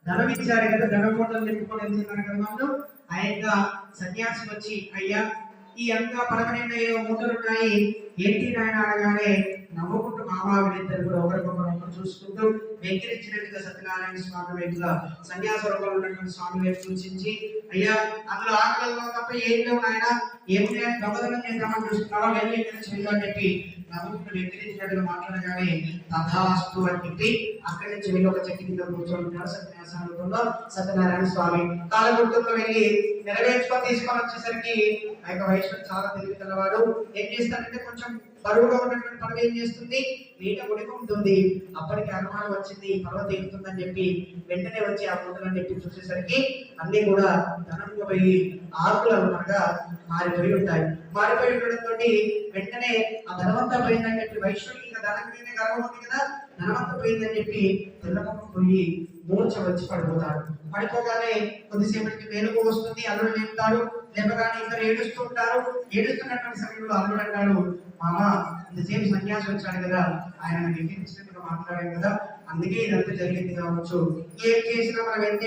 ధనం ఇచ్చారు కదా, ధనం మూటలు నింపుకొని వెళ్తున్నారు కదా వాళ్ళు. ఆ యొక్క సన్యాసి వచ్చి, అయ్యా ఈ అంత పరమైన మూటలు ఉన్నాయి ఏంటి నాయన అనగానే నవ్వుకుంటూ మామావిడిద్దరు కూడా ఒకరికొకరు చూసుకుంటూ వెక్కిరించినట్టుగా సత్యనారాయణ స్వామి వైపుగా సన్యాస రూపంలో ఉన్నటువంటి స్వామి వైపు సూచించి, అయ్యా అందులో ఆకలిలో తప్ప ఏం లేవు నాయన, ఏమి దొంగతనం చేద్దామని చూస్తున్నావా, వెళ్ళి ఇక్కడ నుంచి అని చెప్పి నవ్వుకుంటూ వెక్కిరించినట్టుగా మాట్లాడగానే తథాస్తు అని చెప్పి అక్కడి నుంచి వెళ్ళి ఒక చెట్టు కింద కూర్చొని ఉంటారు సన్యాస రూపంలో సత్యనారాయణ స్వామి. కాలగుర్తుల్లో వెళ్ళి నెరవేర్చుకొని తీసుకొని వచ్చేసరికి ఆ యొక్క వైష్ణవు చాలా తెలివి కలవాడు. ఏం చేస్తాడంటే కొంచెం బరువుగా ఉన్నటువంటి పడవ ఏం చేస్తుంది, నీట ఉడికి ఉంటుంది. అప్పటికి అనుమానం వచ్చింది పర్వతం ఎక్కుతుందని చెప్పి వెంటనే వచ్చి ఆ మూటలని చెప్పి చూసేసరికి అన్ని కూడా ధనంగా పోయి ఆకులు అనగా మారిపోయి ఉంటాయి. మారిపోయి ఉండడంతో వెంటనే ఆ ధనవంతా పోయిందని చెప్పి వైష్ణవుడికి ఇంకా ధనం మీదే గర్వం ఉంది కదా, ధనవంతా పోయిందని చెప్పి తెల్లముఖం పోయి మూర్ఛ వచ్చి పడిపోతాడు. పడిపోగానే కొద్దిసేపటికి మేలుకు వస్తుంది, అల్లుడు లేపుతాడు. లేపగానే ఇద్దరు ఏడుస్తూ ఉంటారు. ఏడుస్తున్నటువంటి సమయంలో అల్లుడు అంటాడు, మామ ఇంతసేపు సన్యాసి వచ్చాడు కదా, ఆయన ఎక్కించినట్టుగా మాట్లాడాడు కదా, అందుకే ఇదంతా జరిగింది కావచ్చు. ఏం చేసినా మనం ఎంత